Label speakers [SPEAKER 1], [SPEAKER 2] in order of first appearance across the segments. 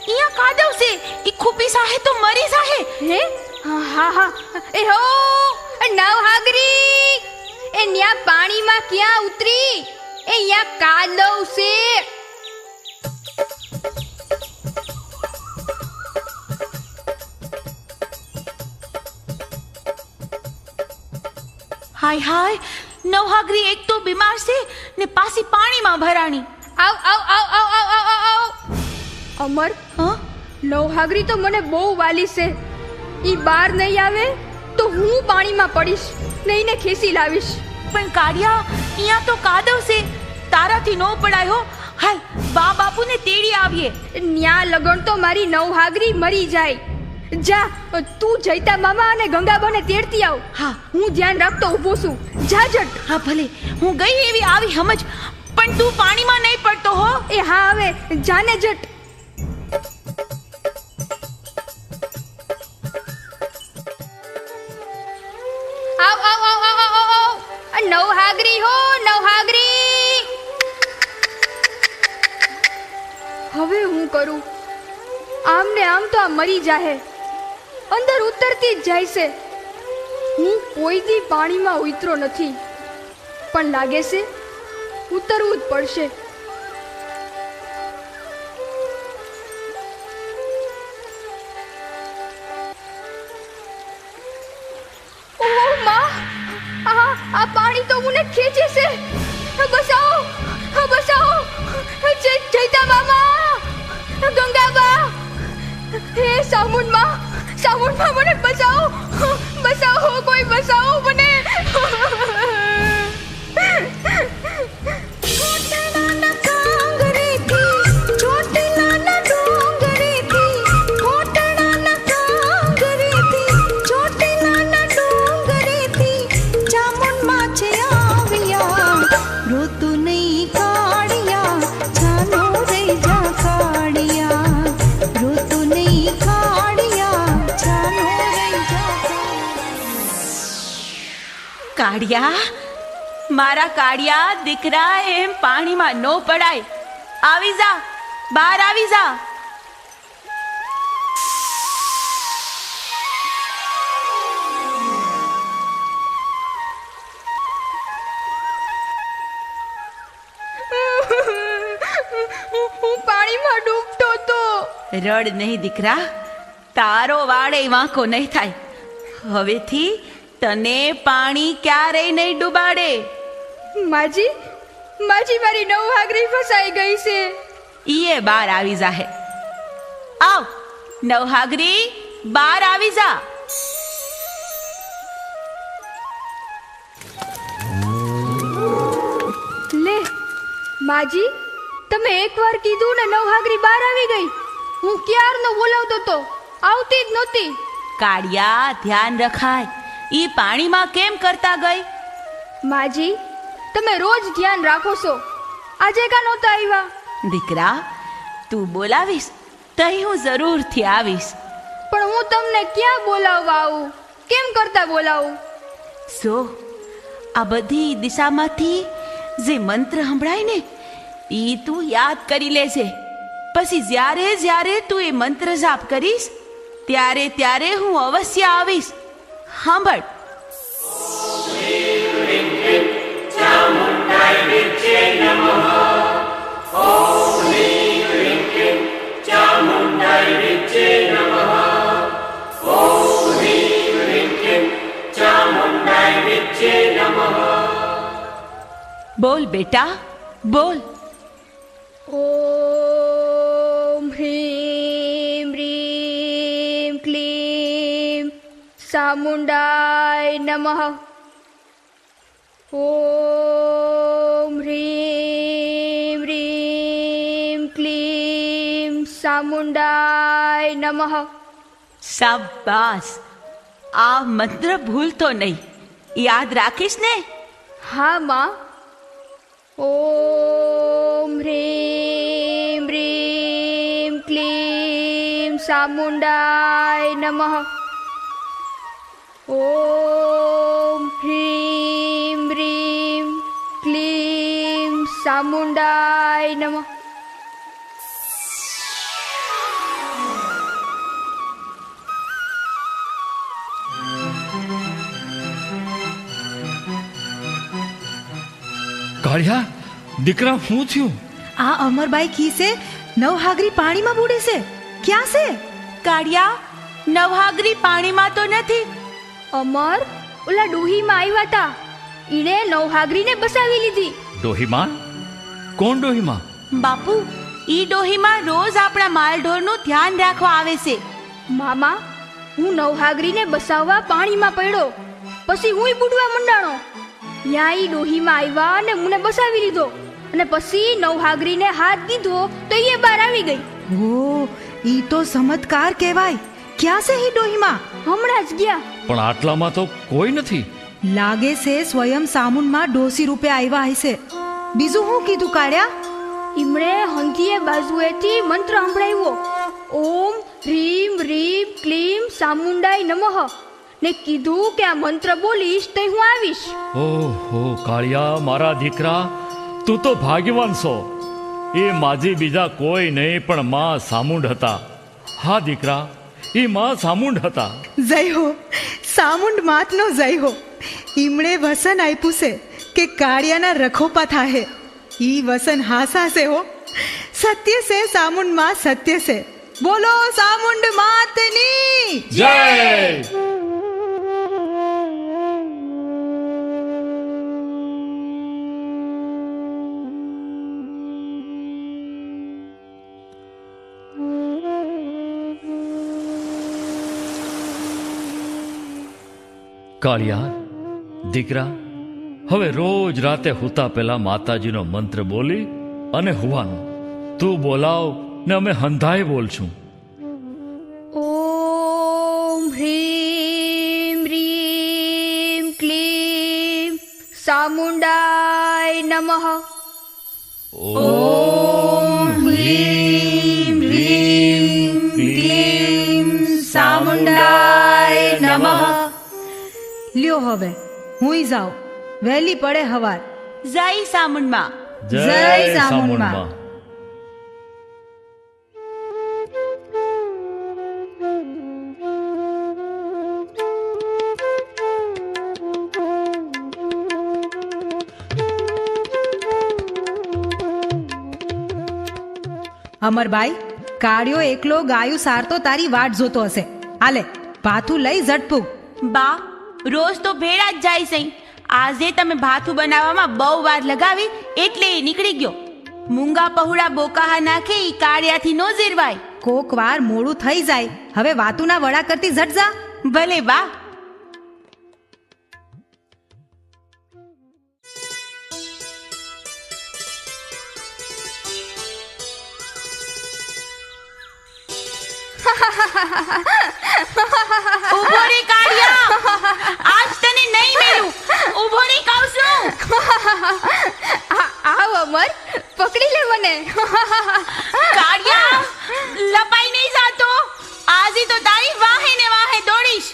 [SPEAKER 1] અહીંયા કાદવ છે, ઈ ખૂપી સાહે તો મરી જાહે.
[SPEAKER 2] હે હા હા એ હો નવહાગરી એ ન્યા પાણીમાં ક્યાં ઉતરી? એ યા કાદવ છે.
[SPEAKER 1] હાય હાય, નવહાગરી એક તો બીમાર છે ને પાછી પાણીમાં ભરાણી.
[SPEAKER 2] આવ આવ આવ આવ આવ આવ આવ આવ. અમર
[SPEAKER 1] હા,
[SPEAKER 2] નવહાગરી તો મને બહુ વાલી છે. ઈ બહાર નહીં આવે તો હું પાણીમાં પડીશ ને એને ખેંચી લાવીશ.
[SPEAKER 1] પણ કાળિયા, અહીંયા તો કાદવ છે, તારાથી નો પડાય હો. હાલ બા બાપુને તેડી આવીએ.
[SPEAKER 2] ન્યા લગન તો મારી નવહાગરી મરી જાય. જા તું જયતા મામા અને ગંગાબાને તેડતી આવ.
[SPEAKER 1] હા,
[SPEAKER 2] હું ધ્યાન રાખતો ઊભો છું. જા જટ.
[SPEAKER 1] હા ભલે, હું ગઈ એવી આવી સમજ, પણ તું પાણીમાં નહીં પડતો હો.
[SPEAKER 2] એ હા આવે, જાને જટ. આવ આવ આવ આવ આવ આવ. નવહાગરી હો નવહાગરી. હવે હું કરું? આમ ને આમ તો આ મરી જાહે, અંદર ઉતરતી જ જાય છે. હું કોઈ દી પાણીમાં ઉતરો નથી, પણ લાગે છે ઉતરવું જ પડશે. ઓહ માં, આ પાણી તો મને ખેંચે છે. બસાવો બસાવો, જયતા મામા, ગંગાબા, હે સામુનમાં મને બચાવો, બચાવો, કોઈ બચાવો મને.
[SPEAKER 1] કાળિયા, મારા કાળિયા દીકરા, એમ પાણીમાં નો પડાય. આવી જા, બહાર આવી જા.
[SPEAKER 2] હું પાણીમાં ડૂબતો તો.
[SPEAKER 1] રડ નહીં દીકરા, તારો વાળે વાંકો નહીં થાય. હવેથી તને પાણી ક્યારેય નહીં ડૂબાડે.
[SPEAKER 2] માજી મારી નવહાગરી ફસાઈ ગઈ છે.
[SPEAKER 1] ઈએ બહાર આવી જાહે. આવ નવહાગરી, બહાર આવી જા.
[SPEAKER 2] લે માજી, તમે એકવાર કીધું ને નવહાગરી બહાર આવી ગઈ. હું ક્યારનો બોલાવતો તો, આવતી જ નહોતી.
[SPEAKER 1] કાળિયા, ધ્યાન રખાય. ઈ પાણીમાં કેમ કરતા ગઈ?
[SPEAKER 2] માજી, તમે રોજ ધ્યાન રાખો છો, આજે કા નહોતા આવ્યા?
[SPEAKER 1] દીકરા, તું બોલાવીશ તઈ હું જરૂરથી આવીશ.
[SPEAKER 2] પણ હું તમને ક્યાં બોલાવવા આવું? કેમ કરતા બોલાવું?
[SPEAKER 1] સો આ બધી દિશામાંથી જે મંત્ર સંભળાય ને, ઈ તું યાદ કરી લેજે. પછી જ્યારે જ્યારે તું એ મંત્ર જાપ કરીશ, ત્યારે ત્યારે હું અવશ્ય આવીશ. સાંભળ. બોલ બેટા, બોલ.
[SPEAKER 2] ઓમ હ્રીમ હ્રીમ ક્લીમ ચામુંડાય નમઃ. ઓમ હ્રીમ હ્રીમ ક્લીમ ચામુંડાય નમઃ.
[SPEAKER 1] શાબાશ, આ મંત્ર ભૂલતો નહીં, યાદ રાખીશ ને?
[SPEAKER 2] હા માં. ઓમ હ્રીમ હ્રીમ ક્લીમ ચામુંડાય નમઃ. ઓમ હ્રીમ હ્રીમ ક્લીમ ચામુંડાય નમઃ.
[SPEAKER 3] કાળિયા, દીકરા શું થયું?
[SPEAKER 4] આ અમરબાઈ ખીસે નવહાગરી પાણીમાં બુડે છે. ક્યાં છે?
[SPEAKER 1] કાળિયા, નવહાગરી પાણીમાં તો નથી.
[SPEAKER 2] અમર ઓલા ડોહીમાં આવ્યા તા, ઈણે નવહાગરીને બસાવી લીધી.
[SPEAKER 3] ડોહીમાં? કોણ ડોહીમાં?
[SPEAKER 1] બાપુ, ઈ ડોહીમાં રોજ આપણા માલઢોરનું ધ્યાન રાખવા આવે છે.
[SPEAKER 2] મામા, હું નવહાગરીને બસાવવા પાણીમાં પડ્યો, પછી હુંય બુડવા મંડાણો. ત્યાં ઈ ડોહીમાં આવ્યા અને મને બસાવી લીધો, અને પછી નવહાગરીને હાથ દીધો તો એ બહાર આવી ગઈ.
[SPEAKER 4] ઓ, ઈ તો ચમત્કાર કહેવાય. ક્યાં છે ઈ ડોહીમાં?
[SPEAKER 2] હમણાં જ ગયા.
[SPEAKER 3] પણ આટલામાં તો કોઈ નથી.
[SPEAKER 4] લાગે છે સ્વયં સામુનમાં ડોસી રૂપે આવ્યા હશે. બીજું શું કીધું કાળ્યા?
[SPEAKER 2] ઈમણે હંધીએ બાજુએથી મંત્ર સંભળાવ્યો, ઓમ હ્રીમ રીમ ક્લીમ સામુંડાય નમઃ, ને કીધું કે આ મંત્ર બોલીશ તો હું આવીશ.
[SPEAKER 3] ઓહો કાળિયા, મારા દીકરા, તું તો ભાગ્યવાન છો. એ માજી બીજા કોઈ નહીં પણ માં સામુંડ હતા. હા દીકરા, એ માં સામુંડ હતા.
[SPEAKER 4] જય હો, સામુંડ માતનો જય હો. ઈમણે વસન આપ્યું છે કે કાળિયાના રખોપા થાહે. ઈ વસન હાસા છે હો. સત્ય છે સામુંડ માં, સત્ય છે. બોલો સામુંડ માતની
[SPEAKER 3] જય. કાળિયા, દીકરા, હવે રોજ રાતે હુતા પહેલા માતાજીનો મંત્ર બોલી અને હુવાનું. તું બોલાવ ને અમે હંધાય બોલશું.
[SPEAKER 2] ઓમ હ્રીમ રીમ ક્લીમ સામુંડાય નમઃ.
[SPEAKER 3] ઓમ હ્રીમ રીમ ક્લીમ
[SPEAKER 1] સામુંડાય નમઃ.
[SPEAKER 4] લ્યો હવે હુંય જાઉં. વહેલી પડે હવાર.
[SPEAKER 1] જય સામુંડમાં.
[SPEAKER 4] જય સામુંડમાં. અમરબાઈ, કાળિયો એકલો ગાયું સારતો તારી વાટ જોતો હશે. હાલે ભાથું લઈ ઝટપુક.
[SPEAKER 1] બા, રોજ તો ભેળા જ જાય છે. આજે તમે ભાથું બનાવવામાં બહુ વાર લગાવી એટલે એ નીકળી ગયો. મૂંગા પહુડા બોકાહા નાખે ઈ કાળિયાથી નો ઝીરવાય.
[SPEAKER 4] કોક વાર મોડું થઈ જાય. હવે વાતુના વડા કરતી ઝટ જા.
[SPEAKER 1] ભલે બા. ઉભો રે કાળિયા, આજ તને નહીં મેલું. ઉભો રે કહું છું.
[SPEAKER 2] આવ અમર, પકડી લે મને.
[SPEAKER 1] કાળિયા, લપાઈ નહીં જાતો. આજે તો તારી વાહે ને વાહે દોડીશ.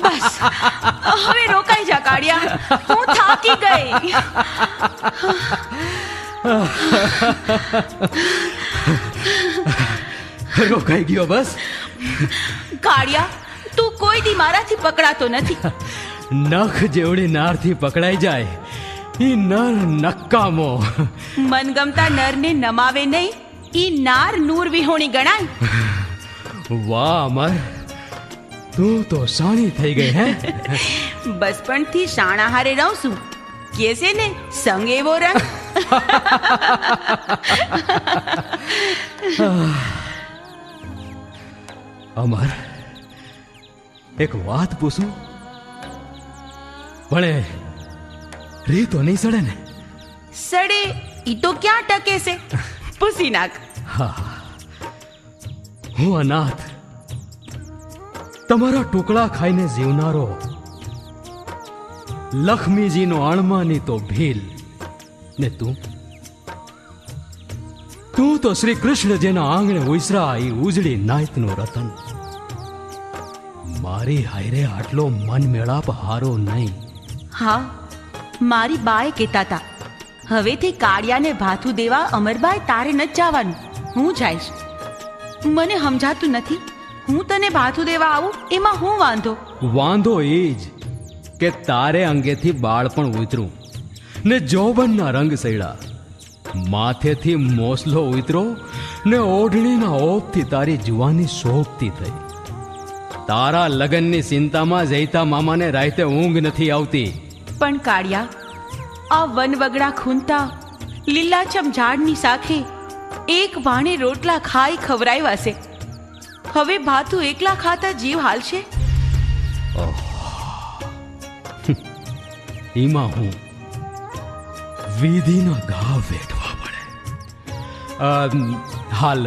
[SPEAKER 1] બસ, હવે રોકાઈ જા કાળિયા. હું થાકી ગઈ.
[SPEAKER 5] રોકાઈ ગયો બસ.
[SPEAKER 1] કાળિયા, તું કોઈ દી મારાથી પકડાતો નથી.
[SPEAKER 5] નખ જેવડી નારથી પકડાઈ જાય ઈ નર નકામો.
[SPEAKER 1] મનગમતા નરને નમાવે નહીં, ઈ નાર નૂર વિહોણી ગણાય.
[SPEAKER 5] વાહ અમર, તું તો શાણી થઈ ગઈ હે.
[SPEAKER 1] બચપણથી શાણા હારે રહું છું. કે છે ને, સંગ એવો રંગ.
[SPEAKER 5] અમર, એક વાત પૂછું? ભણે રી તો નહીં સડે ને?
[SPEAKER 1] સડે ઈ તો ક્યાં ટકે છે? પૂછી નાખ.
[SPEAKER 5] હું અનાથ, તમારા ટુકડા ખાઈને જીવનારો, લક્ષ્મીજીનો અણમાની તો ભીલ, ને તું તું તો શ્રી કૃષ્ણ જેના આંગણે ઉસરા એ ઉજળી નાયતનું રતન. મારી હાયરે આટલો મન મેળાપ હારો નહીં.
[SPEAKER 1] હા, મારી બાએ કહેતા હતા, હવેથી કાળિયાને ભાથું દેવા અમરબાઈ તારે ન જવાનું, હું જઈશ. મને સમજાતું નથી, હું તને ભાથું દેવા આવું એમાં હું વાંધો?
[SPEAKER 5] વાંધો એ જ કે તારે અંગેથી બાળપણ ઉતરું ને જોબનના રંગ સૈડા, માથેથી મોસલો ઉતરો ને ઓઢણીના ઓપથી તારી જુવાની શોભતી થઈ. તારા લગનની ચિંતામાં જઈતા મામાને રાતે ઊંઘ નથી આવતી.
[SPEAKER 1] પણ કાળિયા, આ વનવગડા ખૂંદતા લીલાછમ ઝાડની સાખે એક વાણે રોટલા ખાઈ ખવરાવ્યા છે. હવે ભાતું એકલા ખાતા જીવ હાલશે?
[SPEAKER 5] એમાં હું વિધિના ઘા વેઠવા પડે. હાલ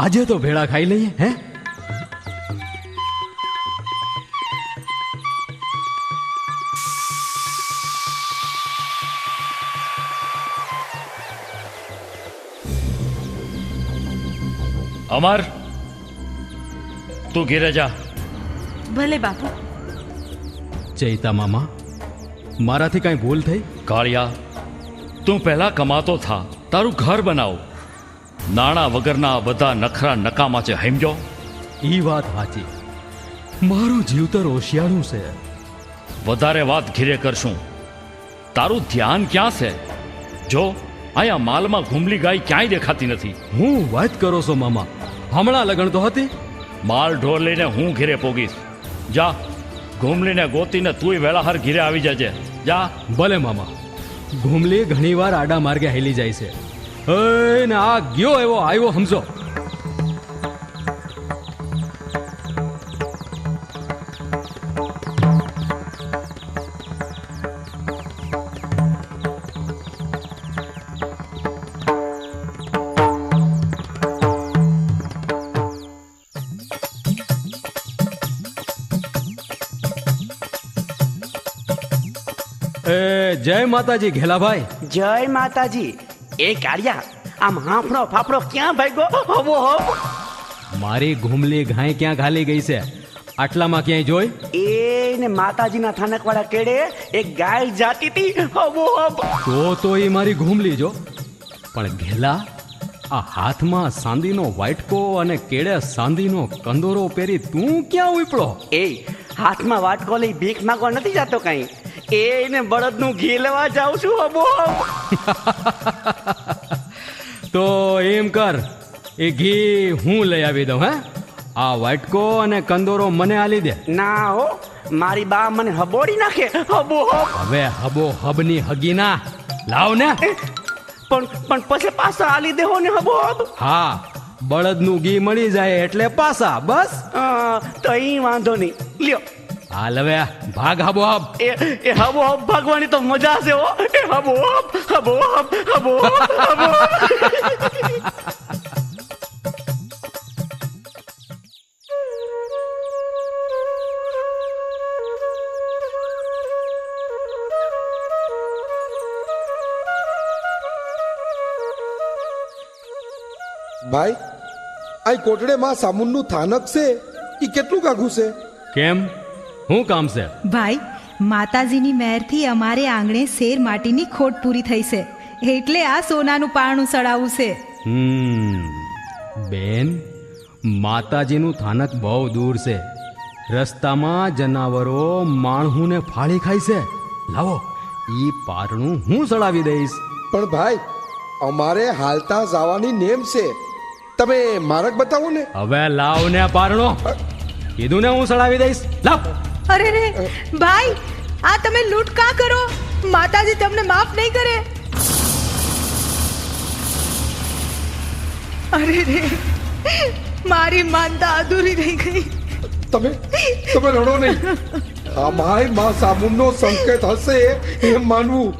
[SPEAKER 5] આજે તો ભેળા ખાઈ લઈએ. હે,
[SPEAKER 3] અમર, તું ઘેરે જા.
[SPEAKER 1] ભલે બાપુ.
[SPEAKER 5] ચૈતા મામા, મારાથી કાંઈ ભૂલ થઈ?
[SPEAKER 3] કાળિયા, તું પહેલા કમાતો થા, તારું ઘર બનાવ. નાણાં વગરના આ બધા નખરા નકામા છે, સમજો?
[SPEAKER 5] ઈ વાત સાચી. મારું જીવતર હોશિયારું છે.
[SPEAKER 3] વધારે વાત ઘીરે કરશું. તારું ધ્યાન ક્યાં છે? જો અહીંયા માલમાં ઘૂમલી ગાય ક્યાંય દેખાતી નથી.
[SPEAKER 5] હું વાત કરો છો મામા? હમણાં લગણ તો હતી.
[SPEAKER 3] માલ ઢોર લઈને હું ઘીરે પોગીશ. જા, ઘૂમલીને ગોતીને તુંય વેળાહર ઘીરે આવી જજે. જા.
[SPEAKER 5] ભલે મામા. ઘૂમલી ઘણીવાર આડા માર્ગે હેલી જાય છે. ને આ ગયો એવો આવ્યો, સમજો. જય માતાજી ઘેલાભાઈ.
[SPEAKER 6] જય માતાજી. એ કાળિયા, આમ હાંફળો ફાફડો ક્યાં ભાગ્યો? હવો હવ.
[SPEAKER 5] મારી ઘૂમલી ઘાય ક્યાં ઘાલી ગઈ છે? આટલામાં ક્યાંય જોઈ?
[SPEAKER 6] એને માતાજીના થાનકવાળા કેડે એક ગાય જાતી હતી. હવો હવ.
[SPEAKER 5] તો એ મારી ઘૂમલી જો. પણ ઘેલા, આ હાથમાં સાંદીનો વાટકો અને કેડે સાંદીનો કંદોરો પહેરી તું ક્યાં ઉપડો?
[SPEAKER 6] એ હાથમાં વાટકો લઈ ભીખ માંગવા નથી જતો કઈ. એને બળદનું ઘી લેવા જાઉં છું. હવો હવ.
[SPEAKER 5] તો એમ કર, એ ઘી હું લઈ આવી દઉં. હે, આ વાટકો અને કંદોરો મને આલી દે.
[SPEAKER 6] ના હો, મારી બા મને હબોડી નાખે. હબો હબ.
[SPEAKER 5] હવે હબો હબની હગી ના લાવ ને.
[SPEAKER 6] પણ પછી પાછા આલી દેહો ને. હબો હબ.
[SPEAKER 5] હા, બળદનું ઘી મળી જાય એટલે પાછા. બસ
[SPEAKER 6] તો ઈ વાંધો નહીં. લ્યો.
[SPEAKER 5] હાલ હવે ભાગ હબો હબ.
[SPEAKER 6] એ હબો હબ ભાગવાની તો મજા છે હો. એ હબો હબ, હબો હબ, હબો હબ, હબો હબ.
[SPEAKER 7] ભાઈ, આ કોટડેમાં સામુનનું થાનક છે, એ કેટલું કાઘું છે?
[SPEAKER 5] કેમ, શું કામ છે?
[SPEAKER 4] ભાઈ, માતાજીની મહેરથી અમારે આંગણે શેર માટીની ખોટ પૂરી થઈ છે, એટલે આ સોનાનું પારણું સડાવવું છે.
[SPEAKER 5] બેન, માતાજીનું થાનક બહુ દૂર છે. રસ્તામાં જનાવરો માણહુને ફાળી ખાય છે. લાવો, ઈ પારણું હું સડાવી દઈશ.
[SPEAKER 7] પણ ભાઈ, અમારે હાલતા જવાની નેમ છે, તમે માર્ગ બતાવો ને.
[SPEAKER 5] હવે લાવ ને પારણો. કીધું ને હું સડાવી દઈશ. લાવ.
[SPEAKER 4] અરે રે ભાઈ, આ તમે લૂંટ કા કરો? માતાજી તમને માફ નહીં કરે. અરે રે, મારી માનતા અધૂરી રહી ગઈ.
[SPEAKER 7] તમે રડો નહીં. આ માય માં સામુનનો સંકેત હશે એમ માનવું.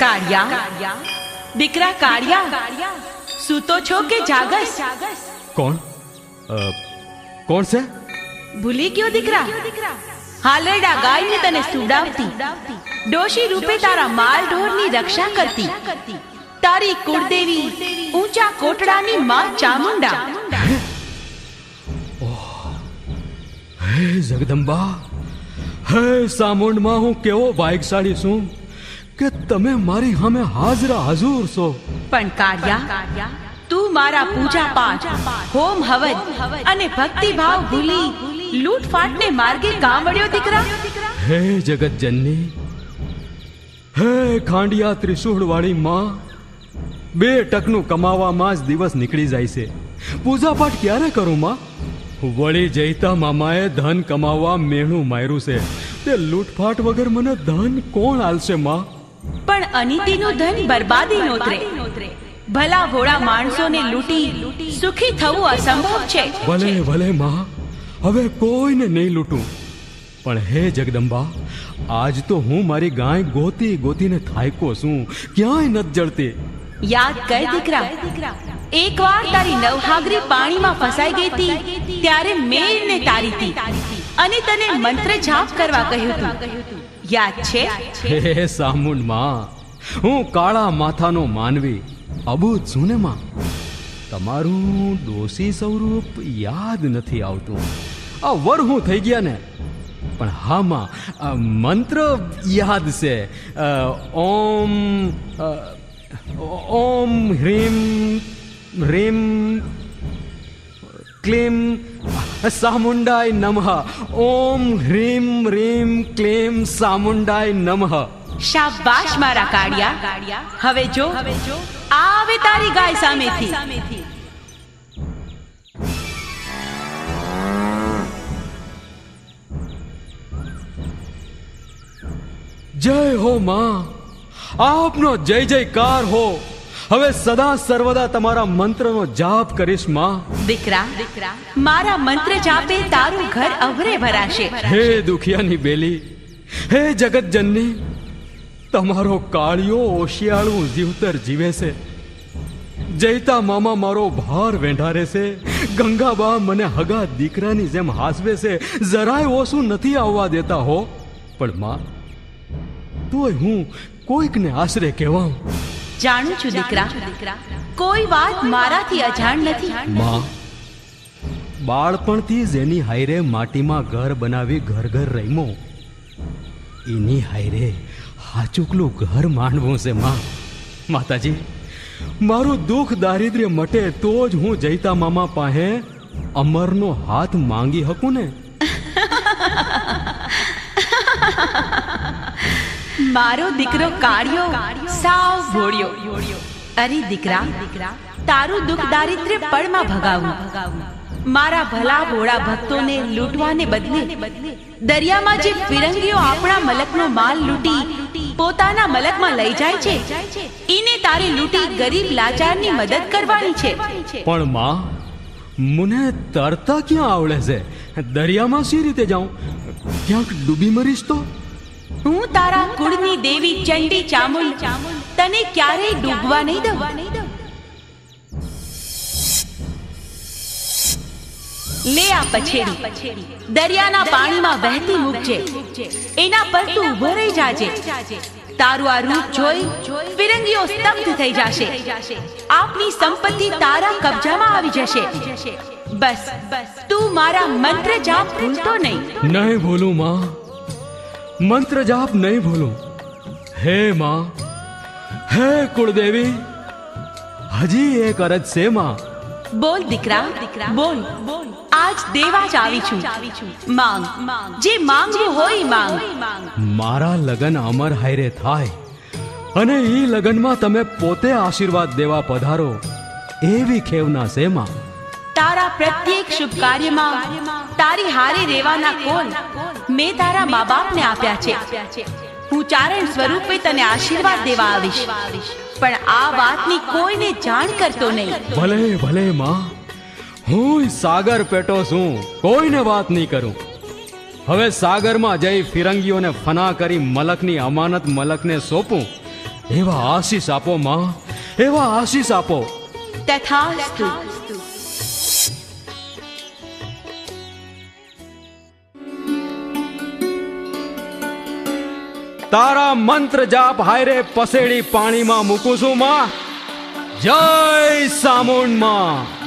[SPEAKER 1] કાળિયા, દીકરા કાળિયા, સૂતો છો કે જાગસ?
[SPEAKER 5] કોણ કોણ છે?
[SPEAKER 1] ભૂલી ગયો દીકરા? હાલરડા ગાયને તને સુડાવતી, ડોશી રૂપે તારા માલ ઢોરની રક્ષા કરતી, તારી કુળદેવી ઊંચા કોટડાની માં ચામુંડા.
[SPEAKER 5] હે જગદંબા, હે સામુંડમાં હું કેવો ભાગ્યશાળી છું કે તમે મારી સામે હાજરા હજુર છો.
[SPEAKER 1] પણ કાળિયા, તું મારા પૂજા પાઠ, હોમ હવન અને ભક્તિભાવ ભૂલી લૂંટફાટને માર્ગે કાં વળ્યો દીકરા?
[SPEAKER 5] હે જગત જનની, હે ખાંડિયા ત્રિશૂળ વાળી માં, 2 ટકનું કમાવામાં જ દિવસ નીકળી જાય છે. પૂજા પાઠ ક્યારે કરું માં? વળી જયતા મામાએ ધન કમાવા મેણું માર્યું છે, તે લૂંટફાટ વગર મને ધન કોણ આલશે માં?
[SPEAKER 1] પણ અનિતિનું ધન બરબાદી નોતરે. ભલા ભોળા માણસોને લૂંટી સુખી થવું અસંભવ છે.
[SPEAKER 5] ભલે ભલે માં, હવે કોઈને નહીં લૂંટું. પણ હે જગદંબા, આજ તો હું મારી ગાય ગોતી ગોતીને થાયકો છું, ક્યાંય નથી જળતી.
[SPEAKER 1] યાદ કર દીકરા, એકવાર તારી નવહાગરી પાણીમાં ફસાઈ ગઈ હતી, ત્યારે મેળને તારી હતી અને તને મંત્ર જાપ કરવા કહ્યું હતું. યાદ છે?
[SPEAKER 5] હે સામુંડ માં, હું કાળા માથાનો માનવી અબૂત છું ને માં. તમારું દોષી સ્વરૂપ યાદ નથી આવતું. આ વર હું થઈ ગયા ને, પણ હા માં, મંત્ર યાદ છે. ઓમ ઓમ હ્રીમ હ્રીમ ક્લીમ સામુંડાય નમઃ. ઓમ હ્રીમ હ્રીમ ક્લીમ સામુંડાય નમઃ.
[SPEAKER 1] શાબાશ મારા કાળિયા. હવે જો આવે તારી ગાય સામેથી.
[SPEAKER 5] જય હો માં, આપનો જય જયકાર હો. હવે સદા સર્વદા તમારા મંત્રનો જાપ કરીશ માં.
[SPEAKER 1] દીકરા, મારા મંત્ર જાપે તારું ઘર અવરે ભરાશે.
[SPEAKER 5] હે દુખિયાની બેલી, હે જગત જનની, તમારો કાળિયો ઓશિયાળું જીવતર જીવે છે. જયતા મામા મારો ભાર વેંઢારે છે. ગંગાબા મને હગા દીકરાની જેમ હાસવે છે, જરાય ઓછું નથી આવવા દેતા હો. પણ માં, તોય હું કોઈકને આશરે કહેવાઉં.
[SPEAKER 1] જાણું છું દીકરા, કોઈ વાત મારાથી અજાણ નથી.
[SPEAKER 5] માં, બાળપણથી જેની હાયરે માટીમાં ઘર બનાવી ઘર ઘર રહીમો, એની હાયરે હાચુકલું ઘર માંડવું છે માં. માતાજી, મારું દુઃખ દારિદ્ર્ય મટે તો જ હું જયતા મામા પાસે અમરનો હાથ માંગી શકું ને.
[SPEAKER 1] મારો દીકરો કાળિયો સાવ ભોળ્યો. અરે દીકરા, તારું દુઃખ દારિદ્ર્ય પળમાં ભગાવું. મારા ભલા ભોળા ભક્તોને લૂંટવાને બદલે દરિયામાં જે ફિરંગીઓ આપણા મલકનો માલ લૂંટી પોતાના મલકમાં લઈ જાય છે, ઈને તારે લૂંટી ગરીબ લાચારની મદદ કરવાની છે.
[SPEAKER 5] પણ માં, મને તરતા ક્યાં આવડે છે? દરિયામાં સી રીતે જાઉં? ક્યાંક ડૂબી મરીશ તો?
[SPEAKER 1] હું તારા કુળની દેવી ચંડી ચામુંડ તને ક્યારેય ડૂબવા નહીં દઉં. લે આ પછેડી, દરિયાના પાણીમાં વહેતી મૂકજે. એના પર તું ઊભો રહી જાજે. તારું આ રૂપ જોઈ ફિરંગીઓ સ્તબ્ધ થઈ જશે. આપની સંપત્તિ તારા કબજામાં આવી જશે. બસ તું મારા મંત્ર જાપ ભૂલતો નહીં.
[SPEAKER 5] નહીં ભૂલું માં, મંત્ર જાપ નહીં ભૂલું. હે માં, હે કુળદેવી, હજી એક અરજ છે માં.
[SPEAKER 1] બોલ દીકરા, બોલ. આજ દેવા જ આવી છું. માંગ, જે માંગવું હોય માંગ.
[SPEAKER 5] મારા લગન અમર હાયરે થાય અને ઈ લગનમાં તમે પોતે આશીર્વાદ દેવા પધારો, એવી ખેવના છે માં.
[SPEAKER 1] તારા પ્રત્યેક શુભ કાર્યમાં તારી હારે રહેવાના કોલ મેં તારા મા બાપને આપ્યા છે. હું ચારણ સ્વરૂપે તને આશીર્વાદ દેવા આવીશ, પણ આ વાતની કોઈને જાણ કરતો નહીં.
[SPEAKER 5] ભલે ભલે માં, હું સાગર પેટો છું, કોઈને વાત નહીં કરું. હવે સાગરમાં જઈ ફિરંગીઓને ફના કરી મલકની અમાનત મલકને સોંપું એવા આશીષ આપો માં, એવા આશીષ આપો.
[SPEAKER 1] તથાસ્તુ.
[SPEAKER 5] તારા મંત્ર જાપ હાયરે પસેડી પાણીમાં મૂકું છું માં. જય સામુંડ માં.